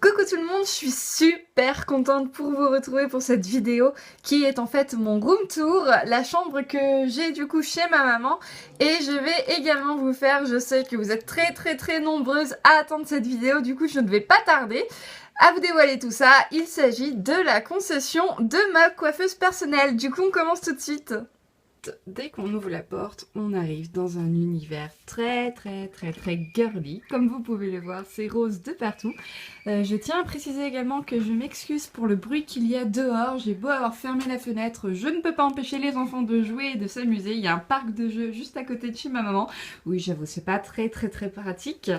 Coucou tout le monde, je suis super contente pour vous retrouver pour cette vidéo qui est en fait mon room tour, la chambre que j'ai du coup chez ma maman, et je vais également vous faire, je sais que vous êtes très nombreuses à attendre cette vidéo, du coup je ne vais pas tarder à vous dévoiler tout ça. Il s'agit de la concession de ma coiffeuse personnelle. Du coup on commence tout de suite. Dès qu'on ouvre la porte, on arrive dans un univers très girly. Comme vous pouvez le voir, c'est rose de partout. Je tiens à préciser également que je m'excuse pour le bruit qu'il y a dehors. J'ai beau avoir fermé la fenêtre, je ne peux pas empêcher les enfants de jouer et de s'amuser. Il y a un parc de jeux juste à côté de chez ma maman. Oui, j'avoue, c'est pas très pratique.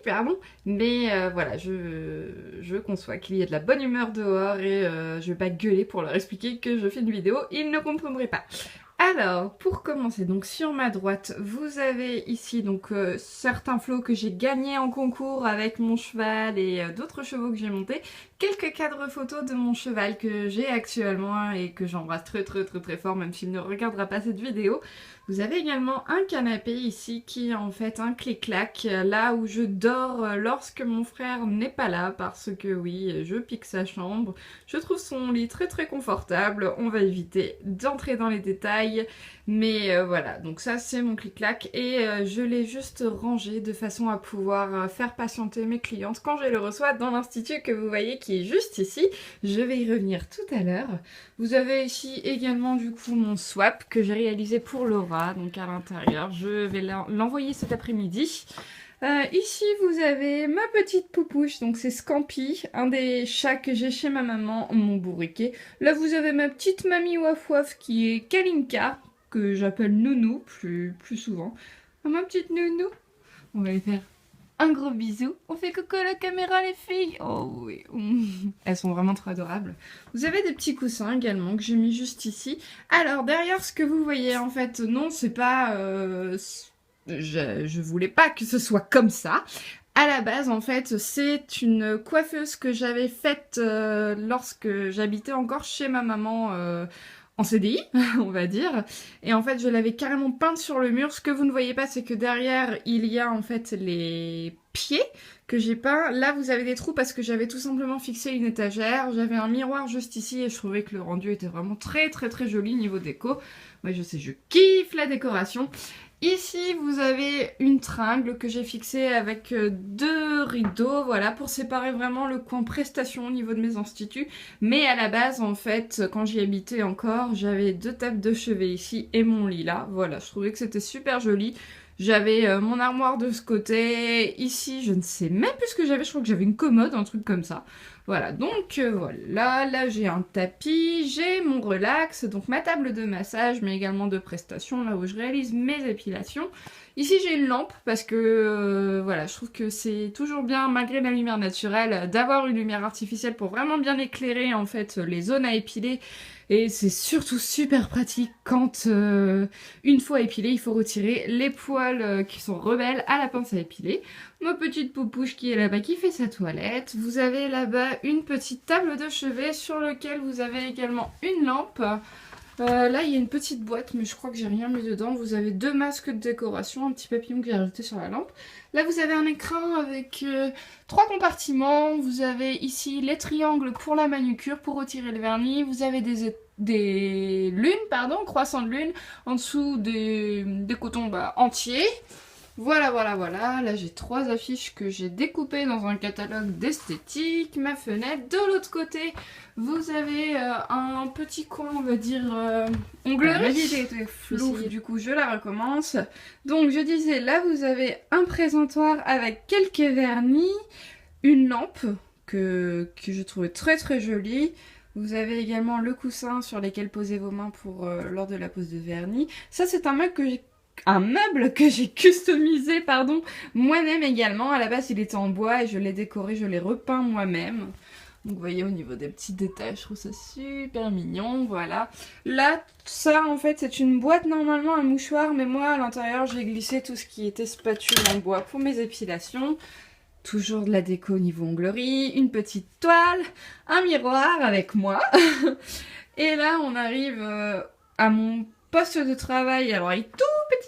Pardon, mais voilà, je conçois qu'il y ait de la bonne humeur dehors et je vais pas gueuler pour leur expliquer que je fais une vidéo, ils ne comprendraient pas. Alors, pour commencer, donc sur ma droite, vous avez ici donc certains flots que j'ai gagnés en concours avec mon cheval et d'autres chevaux que j'ai montés. Quelques cadres photos de mon cheval que j'ai actuellement et que j'embrasse très fort, même s'il ne regardera pas cette vidéo. Vous avez également un canapé ici qui est en fait un clic-clac, là où je dors lorsque mon frère n'est pas là, parce que oui, je pique sa chambre. Je trouve son lit très confortable, on va éviter d'entrer dans les détails, mais voilà, donc ça c'est mon clic-clac et je l'ai juste rangé de façon à pouvoir faire patienter mes clientes quand je les reçois dans l'institut que vous voyez qui est juste ici. Je vais y revenir tout à l'heure. Vous avez ici également du coup mon swap que j'ai réalisé pour Laura, donc à l'intérieur. Je vais l'envoyer cet après-midi. Ici vous avez ma petite poupouche, donc c'est Scampi, un des chats que j'ai chez ma maman, mon bourriquet. Là vous avez ma petite mamie Waf Waf qui est Kalinka, que j'appelle Nounou plus souvent. Ma petite Nounou, on va lui faire un gros bisou. On fait coucou à la caméra les filles. Oh oui, elles sont vraiment trop adorables. Vous avez des petits coussins également que j'ai mis juste ici. Alors derrière ce que vous voyez en fait, non c'est pas... Je voulais pas que ce soit comme ça. À la base, en fait, c'est une coiffeuse que j'avais faite lorsque j'habitais encore chez ma maman en CDI, on va dire. Et en fait, je l'avais carrément peinte sur le mur. Ce que vous ne voyez pas, c'est que derrière, il y a en fait les pieds que j'ai peints. Là, vous avez des trous parce que j'avais tout simplement fixé une étagère. J'avais un miroir juste ici et je trouvais que le rendu était vraiment très joli niveau déco. Moi, je sais, je kiffe la décoration. Ici, vous avez une tringle que j'ai fixée avec deux rideaux, voilà, pour séparer vraiment le coin prestation au niveau de mes instituts. Mais à la base, en fait, quand j'y habitais encore, j'avais deux tables de chevet ici et mon lit là. Voilà, je trouvais que c'était super joli. J'avais mon armoire de ce côté. Ici, je ne sais même plus ce que j'avais. Je crois que j'avais une commode, un truc comme ça. Voilà, donc voilà. Là, j'ai un tapis. J'ai mon relax. Donc ma table de massage, mais également de prestation, là où je réalise mes épilations. Ici, j'ai une lampe parce que voilà, je trouve que c'est toujours bien, malgré la lumière naturelle, d'avoir une lumière artificielle pour vraiment bien éclairer en fait les zones à épiler. Et c'est surtout super pratique quand, une fois épilé, il faut retirer les poils qui sont rebelles à la pince à épiler. Ma petite poupouche qui est là-bas qui fait sa toilette. Vous avez là-bas une petite table de chevet sur laquelle vous avez également une lampe. Là, il y a une petite boîte, mais je crois que j'ai rien mis dedans. Vous avez deux masques de décoration, un petit papillon que j'ai rajouté sur la lampe. Là, vous avez un écran avec trois compartiments. Vous avez ici les triangles pour la manucure, pour retirer le vernis. Vous avez des lunes, pardon, croissants de lune. En dessous des cotons entiers. Voilà. Là, j'ai trois affiches que j'ai découpées dans un catalogue d'esthétique. Ma fenêtre. De l'autre côté, vous avez un petit coin, on va dire, onglerie. La vidéo était floue, du coup, je la recommence. Donc, je disais, là, vous avez un présentoir avec quelques vernis, une lampe que je trouvais très jolie. Vous avez également le coussin sur lequel poser vos mains pour lors de la pose de vernis. Ça, c'est un meuble que j'ai customisé, pardon, moi-même également. À la base, il était en bois et je l'ai décoré, je l'ai repeint moi-même. Donc, vous voyez, au niveau des petits détails, je trouve ça super mignon, voilà. Là, ça, en fait, c'est une boîte, normalement, un mouchoir, mais moi, à l'intérieur, j'ai glissé tout ce qui était spatule en bois pour mes épilations. Toujours de la déco au niveau onglerie, une petite toile, un miroir avec moi. Et là, on arrive à mon poste de travail. Alors il est tout petit,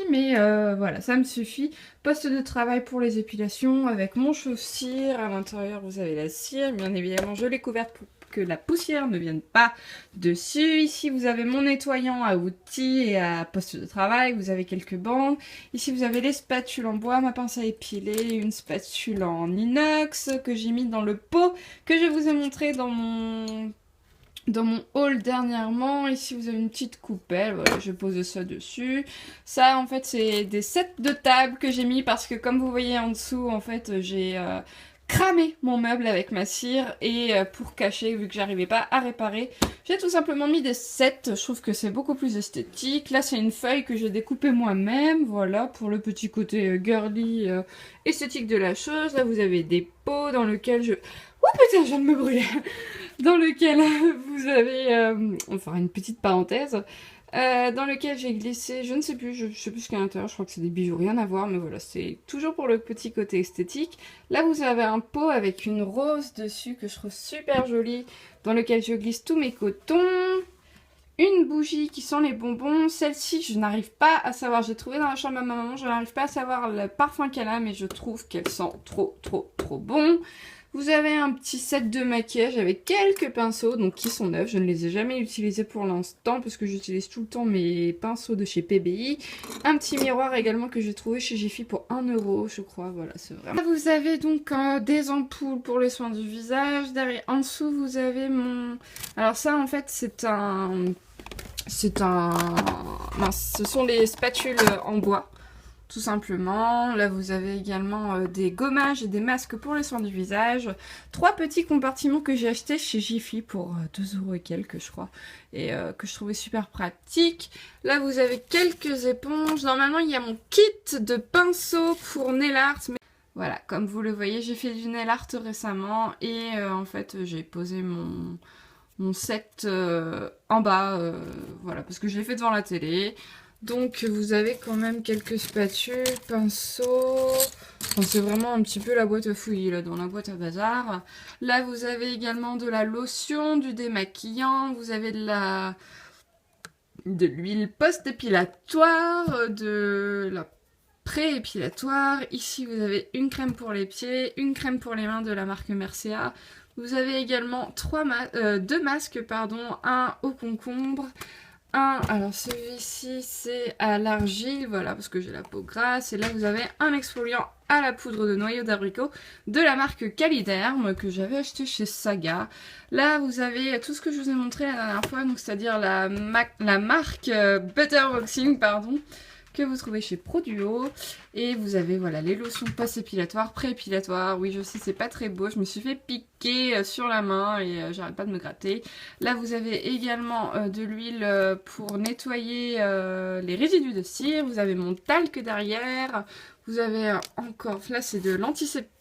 mais voilà, ça me suffit. Poste de travail pour les épilations avec mon chauffe-cire. À l'intérieur, vous avez la cire. Bien évidemment, je l'ai couverte pour que la poussière ne vienne pas dessus. Ici, vous avez mon nettoyant à outils et à poste de travail. Vous avez quelques bandes. Ici, vous avez les spatules en bois, ma pince à épiler, une spatule en inox que j'ai mis dans le pot que je vous ai montré dans mon haul dernièrement. Ici vous avez une petite coupelle, voilà, je pose ça dessus. Ça en fait c'est des sets de table que j'ai mis parce que comme vous voyez en dessous en fait j'ai cramé mon meuble avec ma cire et pour cacher vu que j'arrivais pas à réparer j'ai tout simplement mis des sets. Je trouve que c'est beaucoup plus esthétique. Là c'est une feuille que j'ai découpée moi-même, voilà, pour le petit côté girly esthétique de la chose. Là vous avez des pots dans lesquels je... Oh putain, je viens de me brûler. Dans lequel vous avez, enfin une petite parenthèse, dans lequel j'ai glissé, je ne sais plus, je sais plus ce qu'il y a à l'intérieur, je crois que c'est des bijoux, rien à voir, mais voilà, c'est toujours pour le petit côté esthétique. Là vous avez un pot avec une rose dessus que je trouve super jolie, dans lequel je glisse tous mes cotons. Une bougie qui sent les bonbons, celle-ci je n'arrive pas à savoir, j'ai trouvé dans la chambre à ma maman, je n'arrive pas à savoir le parfum qu'elle a, mais je trouve qu'elle sent trop bon. Vous avez un petit set de maquillage avec quelques pinceaux, donc qui sont neufs. Je ne les ai jamais utilisés pour l'instant parce que j'utilise tout le temps mes pinceaux de chez PBI. Un petit miroir également que j'ai trouvé chez Jiffy pour 1 € je crois. Voilà, c'est vraiment... Là, vous avez donc des ampoules pour les soins du visage. Derrière, en dessous, vous avez mon... Alors ça, en fait, c'est un... Mince, ce sont les spatules en bois. Tout simplement. Là vous avez également des gommages et des masques pour les soins du visage. 3 petits compartiments que j'ai achetés chez Jiffy pour 2 € et quelques je crois. Et que je trouvais super pratique. Là vous avez quelques éponges. Normalement il y a mon kit de pinceaux pour nail art. Mais... Voilà, comme vous le voyez j'ai fait du nail art récemment. Et en fait j'ai posé mon set en bas. Voilà, parce que je l'ai fait devant la télé. Donc vous avez quand même quelques spatules, pinceaux, enfin, c'est vraiment un petit peu la boîte à fouillis là, dans la boîte à bazar. Là vous avez également de la lotion, du démaquillant, vous avez de l'huile post-épilatoire, de la pré-épilatoire. Ici vous avez une crème pour les pieds, une crème pour les mains de la marque Mercea. Vous avez également 2 masques, un au concombre. Alors celui-ci c'est à l'argile, voilà, parce que j'ai la peau grasse. Et là vous avez un exfoliant à la poudre de noyau d'abricot de la marque Caliderm que j'avais acheté chez Saga. Là vous avez tout ce que je vous ai montré la dernière fois, donc c'est-à-dire la marque Butterboxing, que vous trouvez chez Produo. Et vous avez voilà les lotions post-épilatoires, pré-épilatoires. Oui je sais c'est pas très beau, je me suis fait piquer sur la main et j'arrête pas de me gratter. Là vous avez également de l'huile pour nettoyer les résidus de cire. Vous avez mon talc derrière. Vous avez encore, là c'est de l'antiseptique,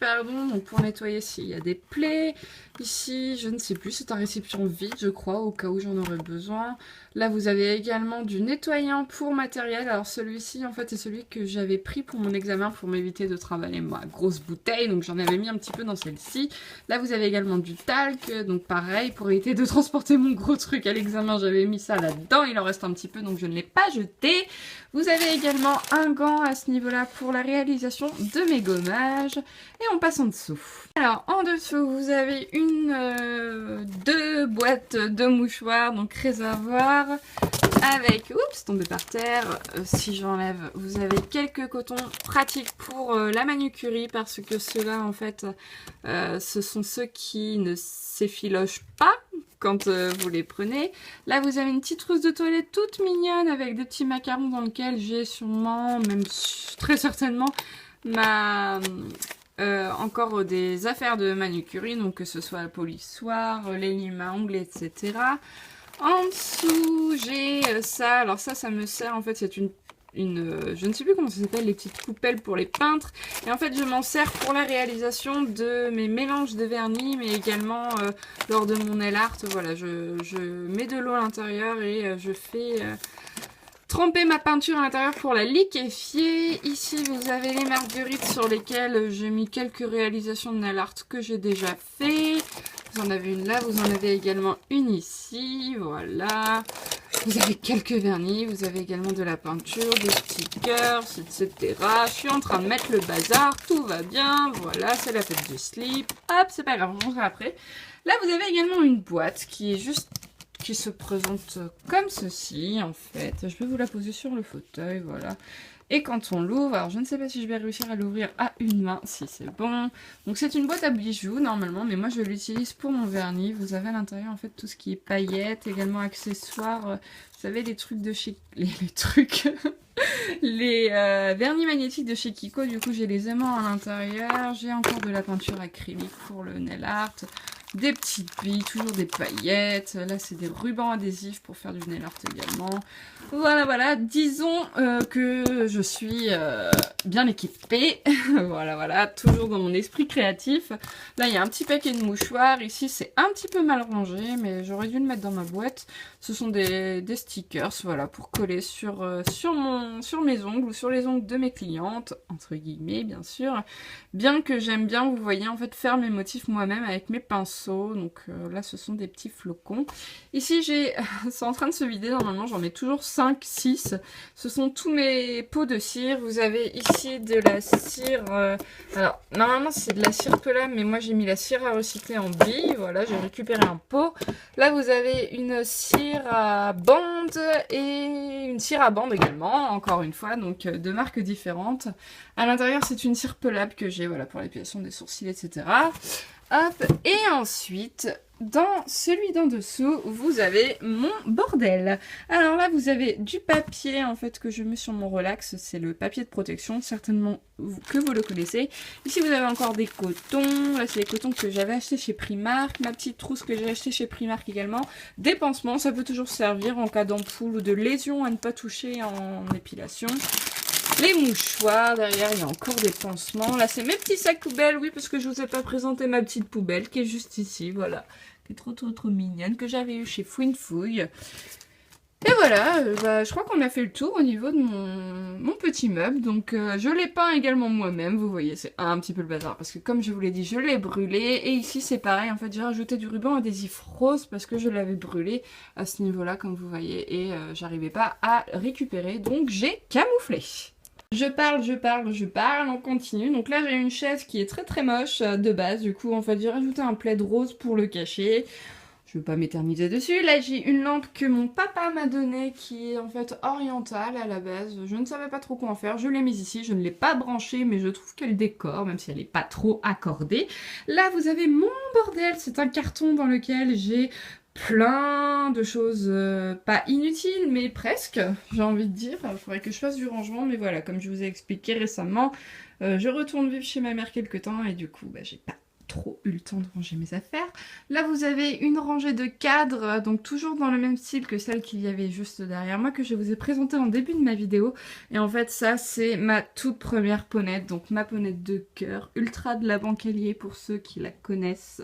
donc pour nettoyer s'il y a des plaies. Ici, je ne sais plus, c'est un récipient vide, je crois, au cas où j'en aurais besoin. Là, vous avez également du nettoyant pour matériel. Alors celui-ci, en fait, c'est celui que j'avais pris pour mon examen pour m'éviter de travailler ma grosse bouteille. Donc j'en avais mis un petit peu dans celle-ci. Là, vous avez également du talc. Donc pareil, pour éviter de transporter mon gros truc à l'examen, j'avais mis ça là-dedans. Il en reste un petit peu, donc je ne l'ai pas jeté. Vous avez également un gant à ce niveau-là pour la réalisation de mes gommages. Et on passe en dessous. Alors, en dessous, vous avez 2 boîtes de mouchoirs, donc réservoir, avec, oups, tombé par terre, si j'enlève, vous avez quelques cotons pratiques pour la manucurie, parce que ceux-là, en fait, ce sont ceux qui ne s'effilochent pas quand vous les prenez. Là, vous avez une petite trousse de toilette toute mignonne, avec des petits macarons dans lesquels j'ai sûrement, même très certainement, encore des affaires de manucurie, donc que ce soit le polissoir, les limes à ongles, etc. En dessous, j'ai ça. Alors ça me sert, en fait, c'est une je ne sais plus comment ça s'appelle, les petites coupelles pour les peintres. Et en fait, je m'en sers pour la réalisation de mes mélanges de vernis, mais également lors de mon nail art. Voilà, je mets de l'eau à l'intérieur et je fais... tremper ma peinture à l'intérieur pour la liquéfier. Ici, vous avez les marguerites sur lesquelles j'ai mis quelques réalisations de nail art que j'ai déjà fait. Vous en avez une là, vous en avez également une ici. Voilà. Vous avez quelques vernis, vous avez également de la peinture, des stickers, etc. Je suis en train de mettre le bazar, tout va bien. Voilà, c'est la fête du slip. Hop, c'est pas grave, je montrerai après. Là, vous avez également une boîte qui est juste... qui se présente comme ceci, en fait. Je vais vous la poser sur le fauteuil, voilà. Et quand on l'ouvre, alors je ne sais pas si je vais réussir à l'ouvrir à une main, si c'est bon. Donc c'est une boîte à bijoux normalement, mais moi je l'utilise pour mon vernis. Vous avez à l'intérieur en fait tout ce qui est paillettes, également accessoires. Vous savez les trucs de chez... les trucs... les vernis magnétiques de chez Kiko, du coup j'ai les aimants à l'intérieur. J'ai encore de la peinture acrylique pour le nail art. Des petites billes, toujours des paillettes. Là, c'est des rubans adhésifs pour faire du nail art également. Voilà, voilà. Disons que je suis bien équipée. Voilà, voilà. Toujours dans mon esprit créatif. Là, il y a un petit paquet de mouchoirs. Ici, c'est un petit peu mal rangé, mais j'aurais dû le mettre dans ma boîte. Ce sont des stickers, voilà, pour coller sur mes ongles ou sur les ongles de mes clientes, entre guillemets, bien sûr. Bien que j'aime bien, vous voyez, en fait, faire mes motifs moi-même avec mes pinceaux. Donc là, ce sont des petits flocons. Ici, c'est en train de se vider. Normalement, j'en mets toujours 5, 6. Ce sont tous mes pots de cire. Vous avez ici de la cire... Alors, normalement, c'est de la cire pelable, mais moi, j'ai mis la cire à recycler en billes. Voilà, j'ai récupéré un pot. Là, vous avez une cire à bande et une cire à bande également, encore une fois, donc de marques différentes. À l'intérieur, c'est une cire pelable que j'ai, voilà, pour l'épilation des sourcils, etc. Hop, et ensuite, dans celui d'en dessous, vous avez mon bordel. Alors là, vous avez du papier, en fait, que je mets sur mon relax. C'est le papier de protection, certainement que vous le connaissez. Ici, vous avez encore des cotons. Là, c'est les cotons que j'avais achetés chez Primark. Ma petite trousse que j'ai achetée chez Primark également. Des pansements, ça peut toujours servir en cas d'ampoule ou de lésion à ne pas toucher en épilation. Les mouchoirs, derrière il y a encore des pansements. Là c'est mes petits sacs poubelles, oui, parce que je vous ai pas présenté ma petite poubelle qui est juste ici, voilà. Qui est trop mignonne, que j'avais eu chez Fouine Fouille. Et voilà, je crois qu'on a fait le tour au niveau de mon petit meuble. Donc je l'ai peint également moi-même, vous voyez, c'est un petit peu le bazar. Parce que comme je vous l'ai dit, je l'ai brûlé. Et ici c'est pareil, en fait j'ai rajouté du ruban adhésif rose parce que je l'avais brûlé à ce niveau-là, comme vous voyez. Et j'arrivais pas à récupérer, donc j'ai camouflé. Je parle, on continue. Donc là j'ai une chaise qui est très moche de base. Du coup en fait j'ai rajouté un plaid rose pour le cacher. Je veux pas m'éterniser dessus. Là j'ai une lampe que mon papa m'a donnée qui est en fait orientale à la base. Je ne savais pas trop quoi en faire. Je l'ai mise ici, je ne l'ai pas branchée mais je trouve qu'elle décore même si elle n'est pas trop accordée. Là vous avez mon bordel. C'est un carton dans lequel j'ai plein de choses pas inutiles mais presque, j'ai envie de dire. Il faudrait que je fasse du rangement mais voilà, comme je vous ai expliqué récemment, je retourne vivre chez ma mère quelque temps et du coup j'ai pas trop eu le temps de ranger mes affaires. Là vous avez une rangée de cadres, donc toujours dans le même style que celle qu'il y avait juste derrière moi, que je vous ai présentée en début de ma vidéo. Et en fait ça c'est ma toute première ponette, donc ma ponette de cœur, ultra de la Bancalier pour ceux qui la connaissent.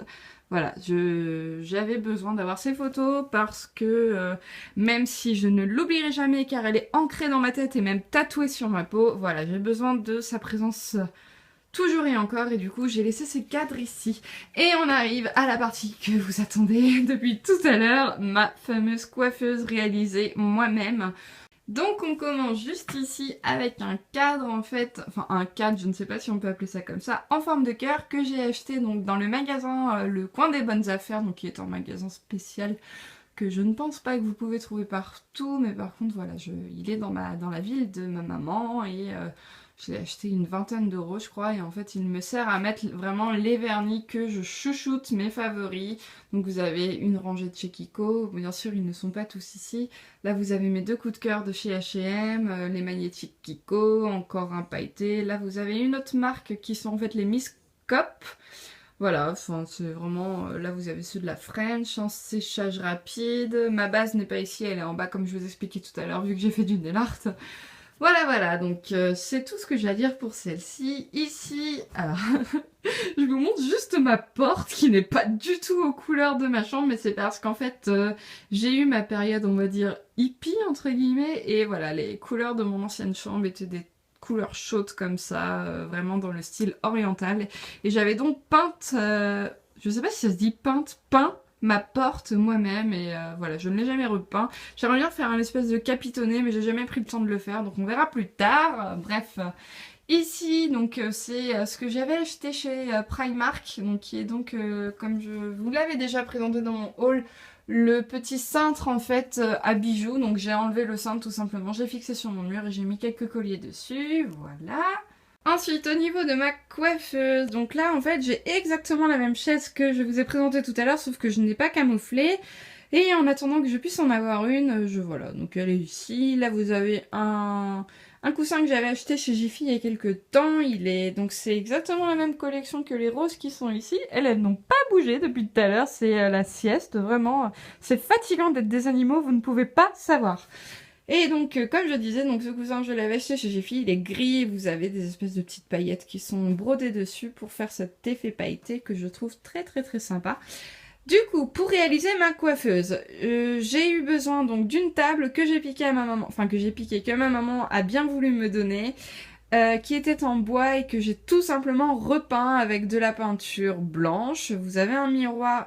Voilà, j'avais besoin d'avoir ces photos parce que même si je ne l'oublierai jamais car elle est ancrée dans ma tête et même tatouée sur ma peau, voilà, j'ai besoin de sa présence toujours et encore, et du coup j'ai laissé ces cadres ici. Et on arrive à la partie que vous attendez depuis tout à l'heure, ma fameuse coiffeuse réalisée moi-même. Donc on commence juste ici avec un cadre en fait, enfin un cadre, je ne sais pas si on peut appeler ça comme ça, en forme de cœur que j'ai acheté donc dans le magasin Le Coin des Bonnes Affaires, donc qui est un magasin spécial que je ne pense pas que vous pouvez trouver partout, mais par contre voilà, il est dans la ville de ma maman et je l'ai acheté une 20aine d'euros je crois, et en fait il me sert à mettre vraiment les vernis que je chouchoute, mes favoris. Donc vous avez une rangée de chez Kiko, bien sûr ils ne sont pas tous ici. Là vous avez mes 2 coups de cœur de chez H&M, les magnétiques Kiko, encore un pailleté. Là vous avez une autre marque qui sont en fait les Miss Cop. Voilà, enfin c'est vraiment, là vous avez ceux de la French, en séchage rapide. Ma base n'est pas ici, elle est en bas comme je vous expliquais tout à l'heure vu que j'ai fait du nail art. Voilà, donc c'est tout ce que j'ai à dire pour celle-ci. Ici, alors, je vous montre juste ma porte qui n'est pas du tout aux couleurs de ma chambre, mais c'est parce qu'en fait, j'ai eu ma période, on va dire, hippie, entre guillemets, et voilà, les couleurs de mon ancienne chambre étaient des couleurs chaudes comme ça, vraiment dans le style oriental. Et j'avais donc peinte, je sais pas si ça se dit peint ma porte moi-même et voilà, je ne l'ai jamais repeint. J'aimerais bien faire un espèce de capitonné mais j'ai jamais pris le temps de le faire donc on verra plus tard. Bref, ici donc c'est ce que j'avais acheté chez Primark, donc qui est donc comme je vous l'avais déjà présenté dans mon haul, le petit cintre en fait à bijoux. Donc j'ai enlevé le cintre tout simplement, j'ai fixé sur mon mur et j'ai mis quelques colliers dessus, voilà. Ensuite, au niveau de ma coiffeuse, donc là, en fait, j'ai exactement la même chaise que je vous ai présentée tout à l'heure, sauf que je n'ai pas camouflé. Et en attendant que je puisse en avoir une, voilà, donc elle est ici. Là, vous avez un coussin que j'avais acheté chez Jiffy il y a quelques temps. Donc c'est exactement la même collection que les roses qui sont ici. Elles n'ont pas bougé depuis tout à l'heure, c'est la sieste, vraiment. C'est fatigant d'être des animaux, vous ne pouvez pas savoir. Et donc, comme je disais, donc ce coussin, je l'avais acheté chez Jiffy, il est gris, vous avez des espèces de petites paillettes qui sont brodées dessus pour faire cet effet pailleté que je trouve très très très sympa. Du coup, pour réaliser ma coiffeuse, j'ai eu besoin donc d'une table que j'ai piquée à ma maman, enfin que ma maman a bien voulu me donner, qui était en bois et que j'ai tout simplement repeint avec de la peinture blanche. Vous avez un miroir,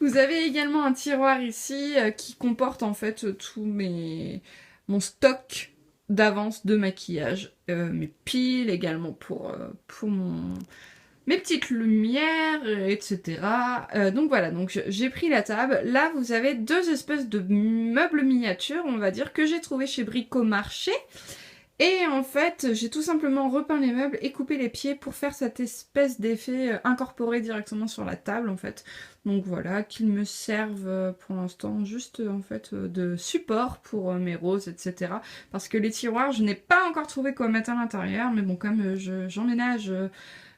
vous avez également un tiroir ici qui comporte en fait tout mon stock d'avance de maquillage, mes piles également pour mes petites lumières, etc. Donc voilà, donc j'ai pris la table. Là, vous avez deux espèces de meubles miniatures, on va dire, que j'ai trouvé chez Bricomarché. Et en fait, j'ai tout simplement repeint les meubles et coupé les pieds pour faire cette espèce d'effet incorporé directement sur la table en fait. Donc voilà, qu'ils me servent pour l'instant juste en fait de support pour mes roses, etc. Parce que les tiroirs, je n'ai pas encore trouvé quoi mettre à l'intérieur, mais bon, comme j'emménage...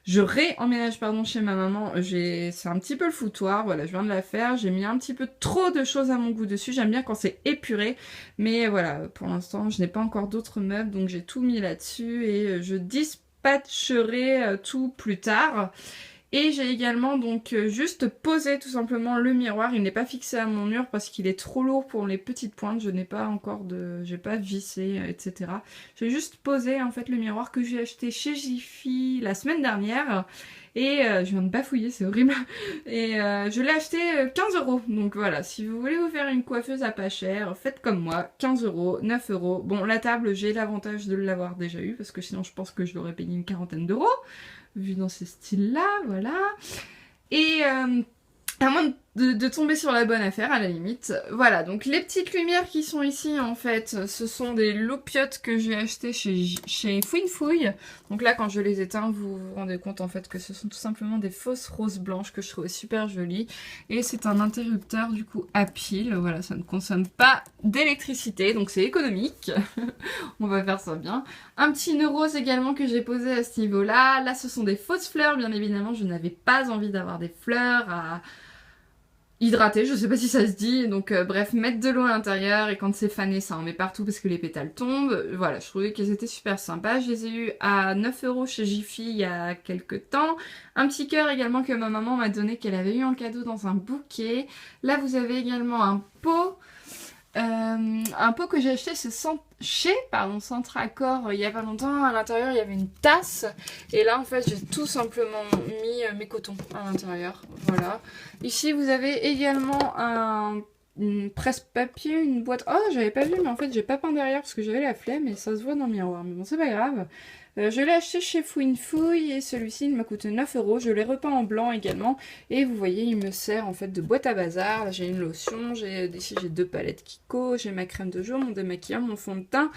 Je réemménage pardon chez ma maman, c'est un petit peu le foutoir, voilà, je viens de la faire, j'ai mis un petit peu trop de choses à mon goût dessus, j'aime bien quand c'est épuré, mais voilà, pour l'instant je n'ai pas encore d'autres meubles, donc j'ai tout mis là-dessus et je dispatcherai tout plus tard. Et j'ai également donc juste posé tout simplement le miroir, il n'est pas fixé à mon mur parce qu'il est trop lourd pour les petites pointes, j'ai pas vissé, etc. J'ai juste posé en fait le miroir que j'ai acheté chez Jiffy la semaine dernière. Et je viens de bafouiller, c'est horrible. Et je l'ai acheté 15 €. Donc voilà, si vous voulez vous faire une coiffeuse à pas cher, faites comme moi, 15 €, 9 €. Bon, la table, j'ai l'avantage de l'avoir déjà eu, parce que sinon je pense que je l'aurais payé une quarantaine d'euros, vu dans ce style-là, voilà. Et à moins de tomber sur la bonne affaire, à la limite. Voilà, donc les petites lumières qui sont ici, en fait, ce sont des loupiottes que j'ai achetées chez Fouine Fouille. Donc là, quand je les éteins, vous vous rendez compte, en fait, que ce sont tout simplement des fausses roses blanches que je trouvais super jolies. Et c'est un interrupteur, du coup, à pile. Voilà, ça ne consomme pas d'électricité, donc c'est économique. On va faire ça bien. Un petit nœud rose également que j'ai posé à ce niveau-là. Là, ce sont des fausses fleurs, bien évidemment. Je n'avais pas envie d'avoir des fleurs à hydrater, je sais pas si ça se dit, donc bref, mettre de l'eau à l'intérieur et quand c'est fané ça en met partout parce que les pétales tombent. Voilà, je trouvais qu'elles étaient super sympas. Je les ai eues à 9 € chez Jiffy il y a quelques temps. Un petit cœur également que ma maman m'a donné, qu'elle avait eu en cadeau dans un bouquet. Là vous avez également un pot que j'ai acheté chez Centracor il y a pas longtemps. À l'intérieur il y avait une tasse et là en fait j'ai tout simplement mis mes cotons à l'intérieur, voilà. Ici vous avez également une presse-papier, une boîte. Oh, j'avais pas vu, mais en fait j'ai pas peint derrière parce que j'avais la flemme et ça se voit dans le miroir, mais bon c'est pas grave. Je l'ai acheté chez Fouine Fouille et celui-ci il m'a coûté 9 €. Je l'ai repeint en blanc également et vous voyez il me sert en fait de boîte à bazar. J'ai une lotion, ici j'ai 2 palettes Kiko, j'ai ma crème de jour, mon démaquillant, mon fond de teint,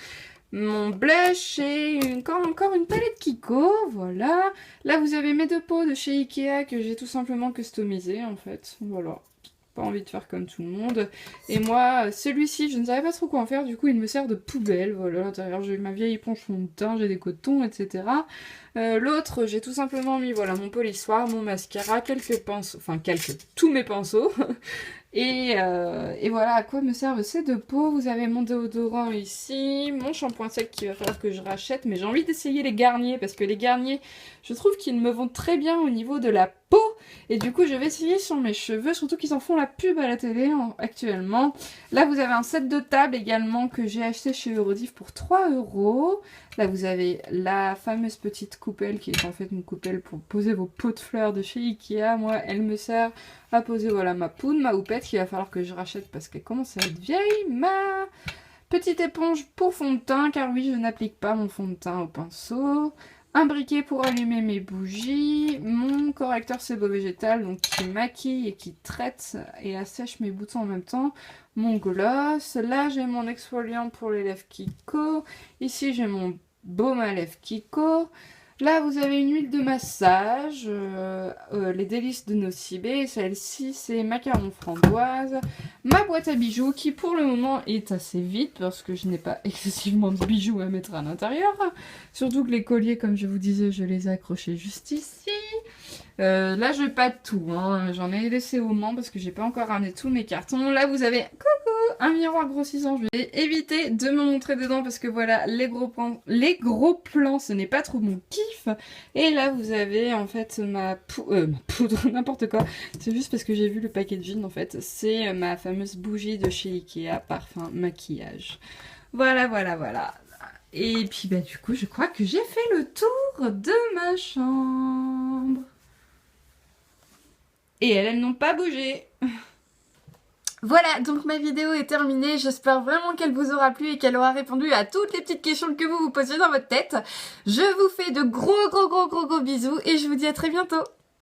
mon blush et encore une palette Kiko, voilà. Là vous avez mes 2 pots de chez Ikea que j'ai tout simplement customisé en fait, voilà. Pas envie de faire comme tout le monde. Et moi, celui-ci, je ne savais pas trop quoi en faire, du coup il me sert de poubelle, voilà, à l'intérieur j'ai ma vieille éponge fond de teint, j'ai des cotons, etc. L'autre, j'ai tout simplement mis, voilà, mon polissoir, mon mascara, quelques pinceaux, tous mes pinceaux. Et voilà à quoi me servent ces 2 pots. Vous avez mon déodorant ici, mon shampoing sec qu'il va falloir que je rachète, mais j'ai envie d'essayer les Garnier, parce que les Garnier, je trouve qu'ils me vont très bien au niveau de la peau. Et du coup, je vais essayer sur mes cheveux, surtout qu'ils en font la pub à la télé actuellement. Là, vous avez un set de table également que j'ai acheté chez Eurodiv pour 3 €. Là, vous avez la fameuse petite coupelle qui est en fait une coupelle pour poser vos pots de fleurs de chez Ikea. Moi, elle me sert à poser voilà ma poudre, ma houppette qu'il va falloir que je rachète parce qu'elle commence à être vieille. Ma petite éponge pour fond de teint, car oui, je n'applique pas mon fond de teint au pinceau. Un briquet pour allumer mes bougies, mon correcteur sebo végétal donc qui maquille et qui traite et assèche mes boutons en même temps, mon gloss, là j'ai mon exfoliant pour les lèvres Kiko, ici j'ai mon baume à lèvres Kiko, là vous avez une huile de massage, les délices de Nocibé, celle-ci c'est macaron framboise, ma boîte à bijoux qui pour le moment est assez vide parce que je n'ai pas excessivement de bijoux à mettre à l'intérieur, surtout que les colliers comme je vous disais je les ai accrochés juste ici. Là je pas tout, hein. J'en ai laissé au Mans parce que j'ai pas encore ramené tous mes cartons. Là vous avez un miroir grossissant, je vais éviter de me montrer dedans parce que voilà, les gros plans, ce n'est pas trop mon kiff. Et là, vous avez en fait ma poudre, n'importe quoi. C'est juste parce que j'ai vu le packaging en fait. C'est ma fameuse bougie de chez Ikea, parfum maquillage. Voilà, voilà, voilà. Et puis bah du coup, je crois que j'ai fait le tour de ma chambre. Et elles n'ont pas bougé. Voilà, donc ma vidéo est terminée, j'espère vraiment qu'elle vous aura plu et qu'elle aura répondu à toutes les petites questions que vous vous posiez dans votre tête. Je vous fais de gros bisous et je vous dis à très bientôt.